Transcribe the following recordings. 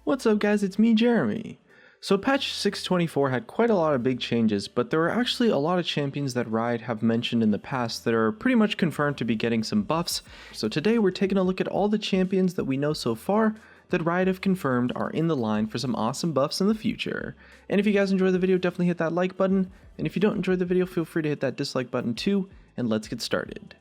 What's up guys, it's me Jeremy. So patch 624 had quite a lot of big changes, but there are actually a lot of champions that Riot have mentioned in the past that are pretty much confirmed to be getting some buffs. So today we're taking a look at all the champions that we know so far that Riot have confirmed are in the line for some awesome buffs in the future. And if you guys enjoy the video, definitely hit that like button, and if you don't enjoy the video, feel free to hit that dislike button too, and let's get started.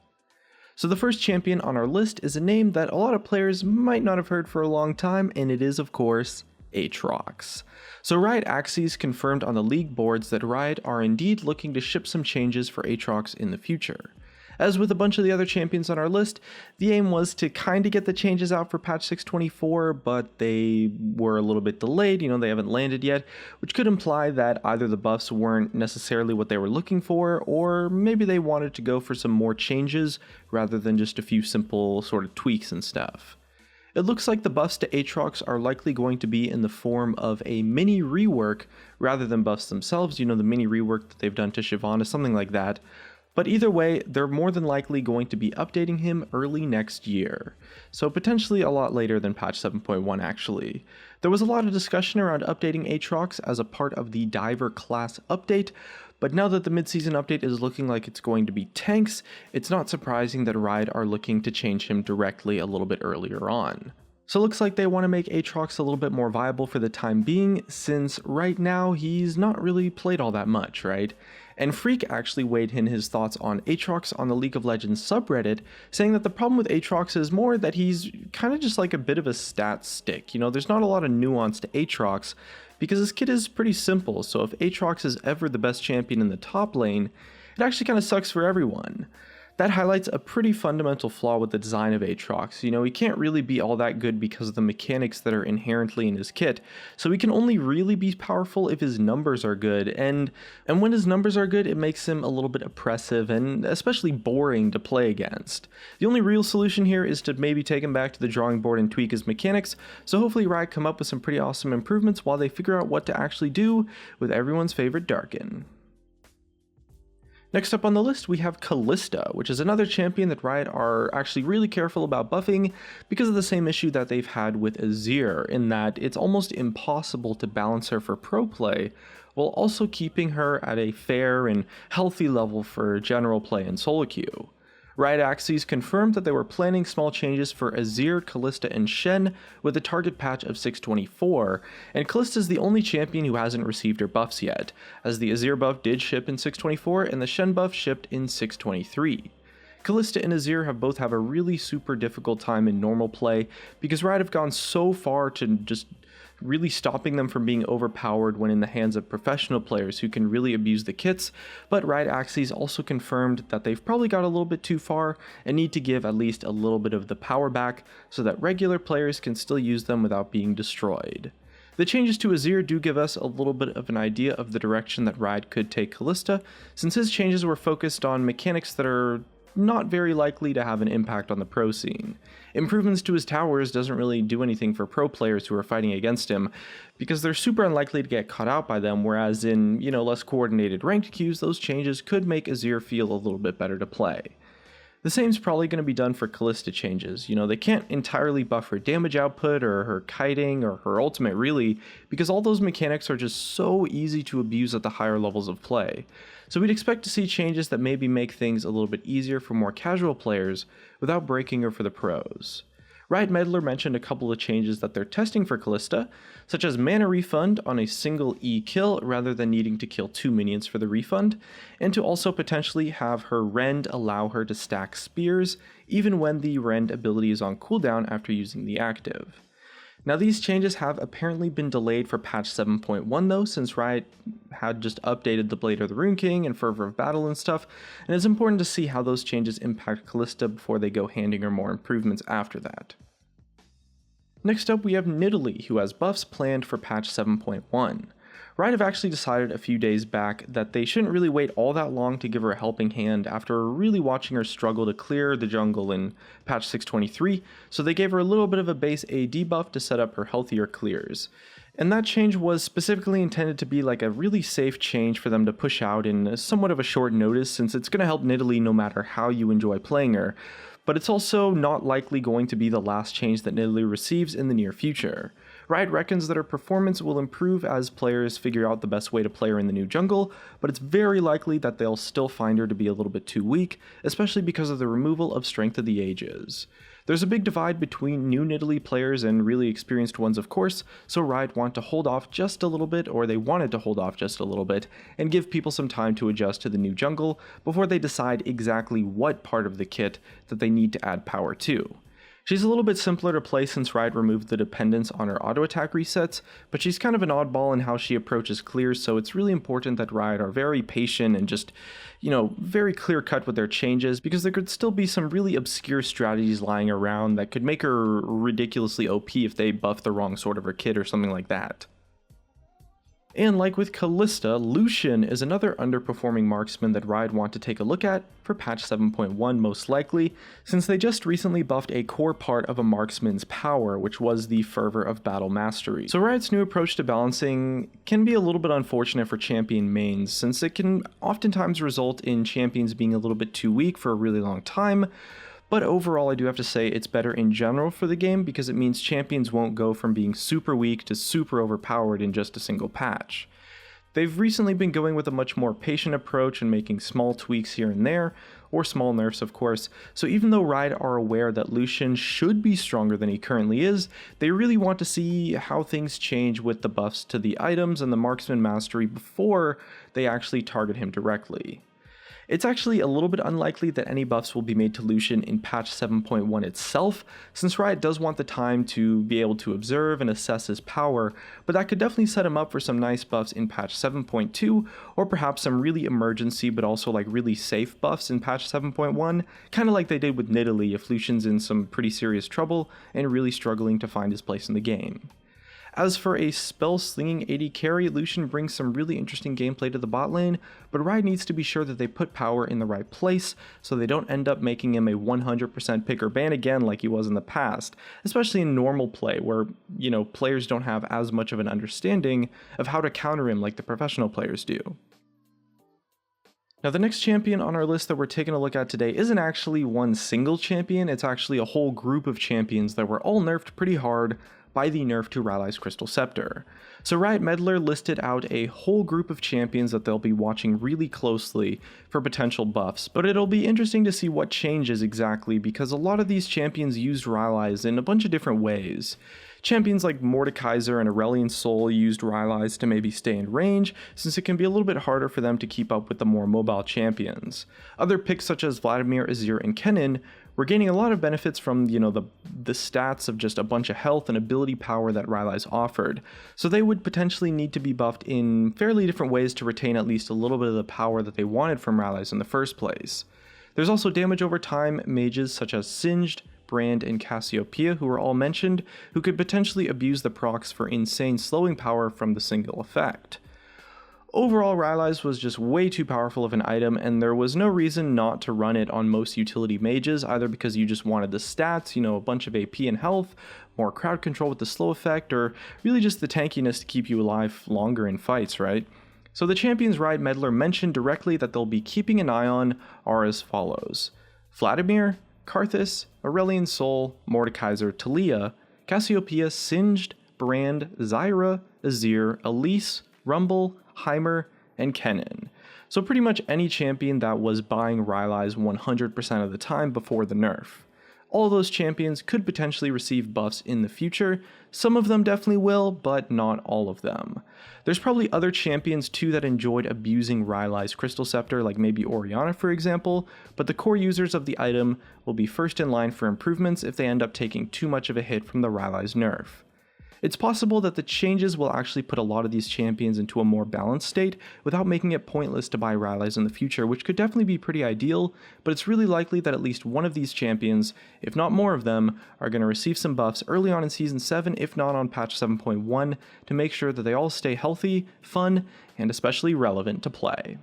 So the first champion on our list is a name that a lot of players might not have heard for a long time, and it is of course Aatrox. So Riot Axes confirmed on the league boards that Riot are indeed looking to ship some changes for Aatrox in the future. As with a bunch of the other champions on our list, the aim was to kinda get the changes out for patch 624, but they were a little bit delayed, they haven't landed yet, which could imply that either the buffs weren't necessarily what they were looking for, or maybe they wanted to go for some more changes rather than just a few simple sort of tweaks and stuff. It looks like the buffs to Aatrox are likely going to be in the form of a mini rework rather than buffs themselves, the mini rework that they've done to Shyvana, something like that. But either way, they're more than likely going to be updating him early next year, so potentially a lot later than patch 7.1 actually. There was a lot of discussion around updating Aatrox as a part of the Diver class update, but now that the mid-season update is looking like it's going to be tanks, it's not surprising that Riot are looking to change him directly a little bit earlier on. So it looks like they want to make Aatrox a little bit more viable for the time being, since right now he's not really played all that much, right? And Freak actually weighed in his thoughts on Aatrox on the League of Legends subreddit, saying that the problem with Aatrox is more that he's kind of just like a bit of a stat stick. There's not a lot of nuance to Aatrox, because this kit is pretty simple, so if Aatrox is ever the best champion in the top lane, it actually kind of sucks for everyone. That highlights a pretty fundamental flaw with the design of Aatrox. He can't really be all that good because of the mechanics that are inherently in his kit, so he can only really be powerful if his numbers are good, and when his numbers are good, it makes him a little bit oppressive and especially boring to play against. The only real solution here is to maybe take him back to the drawing board and tweak his mechanics, so hopefully Riot come up with some pretty awesome improvements while they figure out what to actually do with everyone's favorite Darkin. Next up on the list, we have Kalista, which is another champion that Riot are actually really careful about buffing because of the same issue that they've had with Azir, in that it's almost impossible to balance her for pro play while also keeping her at a fair and healthy level for general play and solo queue. Riot Axes confirmed that they were planning small changes for Azir, Kalista, and Shen with a target patch of 624, and Kalista is the only champion who hasn't received her buffs yet, as the Azir buff did ship in 624 and the Shen buff shipped in 623. Kalista and Azir have a really super difficult time in normal play because Riot have gone so far to just really stopping them from being overpowered when in the hands of professional players who can really abuse the kits, but Riot Axes also confirmed that they've probably got a little bit too far and need to give at least a little bit of the power back so that regular players can still use them without being destroyed. The changes to Azir do give us a little bit of an idea of the direction that Riot could take Kalista, since his changes were focused on mechanics that are not very likely to have an impact on the pro scene. Improvements to his towers doesn't really do anything for pro players who are fighting against him, because they're super unlikely to get caught out by them, whereas in, less coordinated ranked queues, those changes could make Azir feel a little bit better to play. The same's probably going to be done for Kalista changes. They can't entirely buff her damage output or her kiting or her ultimate really, because all those mechanics are just so easy to abuse at the higher levels of play. So we'd expect to see changes that maybe make things a little bit easier for more casual players without breaking her for the pros. Riot Meddler mentioned a couple of changes that they're testing for Kalista, such as mana refund on a single E kill rather than needing to kill 2 minions for the refund, and to also potentially have her Rend allow her to stack spears even when the Rend ability is on cooldown after using the active. Now these changes have apparently been delayed for patch 7.1 though, since Riot had just updated the Blade of the Rune King and Fervor of Battle and stuff, and it's important to see how those changes impact Kalista before they go handing her more improvements after that. Next up we have Nidalee, who has buffs planned for patch 7.1. Riot have actually decided a few days back that they shouldn't really wait all that long to give her a helping hand after really watching her struggle to clear the jungle in patch 623, so they gave her a little bit of a base AD buff to set up her healthier clears. And that change was specifically intended to be like a really safe change for them to push out in somewhat of a short notice, since it's going to help Nidalee no matter how you enjoy playing her, but it's also not likely going to be the last change that Nidalee receives in the near future. Riot reckons that her performance will improve as players figure out the best way to play her in the new jungle, but it's very likely that they'll still find her to be a little bit too weak, especially because of the removal of Strength of the Ages. There's a big divide between new Nidalee players and really experienced ones, of course, so Riot want to hold off just a little bit, or they wanted to hold off just a little bit, and give people some time to adjust to the new jungle before they decide exactly what part of the kit that they need to add power to. She's a little bit simpler to play since Riot removed the dependence on her auto attack resets, but she's kind of an oddball in how she approaches clears, so it's really important that Riot are very patient and just, very clear cut with their changes, because there could still be some really obscure strategies lying around that could make her ridiculously OP if they buff the wrong sort of her kit or something like that. And like with Kalista, Lucian is another underperforming marksman that Riot want to take a look at for patch 7.1 most likely, since they just recently buffed a core part of a marksman's power, which was the fervor of battle mastery. So Riot's new approach to balancing can be a little bit unfortunate for champion mains, since it can oftentimes result in champions being a little bit too weak for a really long time. But overall, I do have to say it's better in general for the game because it means champions won't go from being super weak to super overpowered in just a single patch. They've recently been going with a much more patient approach and making small tweaks here and there, or small nerfs of course, so even though Riot are aware that Lucian should be stronger than he currently is, they really want to see how things change with the buffs to the items and the marksman mastery before they actually target him directly. It's actually a little bit unlikely that any buffs will be made to Lucian in patch 7.1 itself, since Riot does want the time to be able to observe and assess his power, but that could definitely set him up for some nice buffs in patch 7.2, or perhaps some really emergency but also like really safe buffs in patch 7.1, kind of like they did with Nidalee if Lucian's in some pretty serious trouble and really struggling to find his place in the game. As for a spell-slinging AD carry, Lucian brings some really interesting gameplay to the bot lane, but Riot needs to be sure that they put power in the right place so they don't end up making him a 100% pick or ban again like he was in the past, especially in normal play where, players don't have as much of an understanding of how to counter him like the professional players do. Now the next champion on our list that we're taking a look at today isn't actually one single champion, it's actually a whole group of champions that were all nerfed pretty hard by the nerf to Rylai's Crystal Scepter. So Riot Meddler listed out a whole group of champions that they'll be watching really closely for potential buffs, but it'll be interesting to see what changes exactly because a lot of these champions used Rylai's in a bunch of different ways. Champions like Mordekaiser and Aurelion Sol used Rylai's to maybe stay in range, since it can be a little bit harder for them to keep up with the more mobile champions. Other picks such as Vladimir, Azir, and Kennen were gaining a lot of benefits from, the stats of just a bunch of health and ability power that Rylai's offered, so they would potentially need to be buffed in fairly different ways to retain at least a little bit of the power that they wanted from Rylai's in the first place. There's also damage over time mages such as Singed, Brand, and Cassiopeia, who were all mentioned, who could potentially abuse the procs for insane slowing power from the single effect. Overall, Rylai's was just way too powerful of an item, and there was no reason not to run it on most utility mages, either because you just wanted the stats, a bunch of AP and health, more crowd control with the slow effect, or really just the tankiness to keep you alive longer in fights, right? So the champions Riot Meddler mentioned directly that they'll be keeping an eye on are as follows: Vladimir, Karthus, Aurelion Sol, Mordekaiser, Talia, Cassiopeia, Singed, Brand, Zyra, Azir, Elise, Rumble, Heimer, and Kennen. So pretty much any champion that was buying Rylai's 100% of the time before the nerf. All those champions could potentially receive buffs in the future. Some of them definitely will, but not all of them. There's probably other champions too that enjoyed abusing Rylai's Crystal Scepter, like maybe Orianna for example, but the core users of the item will be first in line for improvements if they end up taking too much of a hit from the Rylai's nerf. It's possible that the changes will actually put a lot of these champions into a more balanced state without making it pointless to buy Rylai's in the future, which could definitely be pretty ideal, but it's really likely that at least one of these champions, if not more of them, are going to receive some buffs early on in Season 7, if not on patch 7.1, to make sure that they all stay healthy, fun, and especially relevant to play.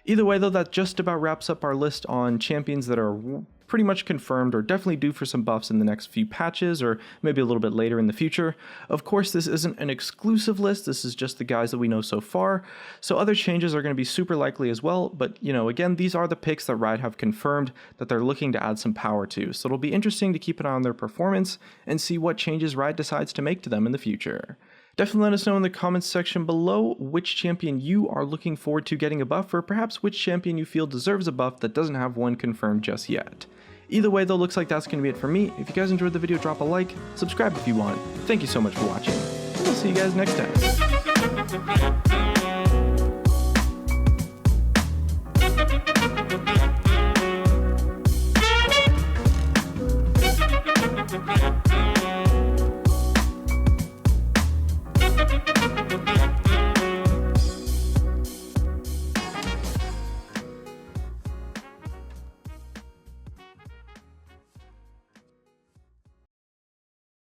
Either way though, that just about wraps up our list on champions that are pretty much confirmed or definitely due for some buffs in the next few patches or maybe a little bit later in the future. Of course, this isn't an exclusive list, this is just the guys that we know so far, so other changes are going to be super likely as well, but again, these are the picks that Riot have confirmed that they're looking to add some power to, so it'll be interesting to keep an eye on their performance and see what changes Riot decides to make to them in the future. Definitely let us know in the comments section below which champion you are looking forward to getting a buff, or perhaps which champion you feel deserves a buff that doesn't have one confirmed just yet. Either way though, looks like that's going to be it for me. If you guys enjoyed the video, drop a like, subscribe if you want. Thank you so much for watching, and I'll see you guys next time.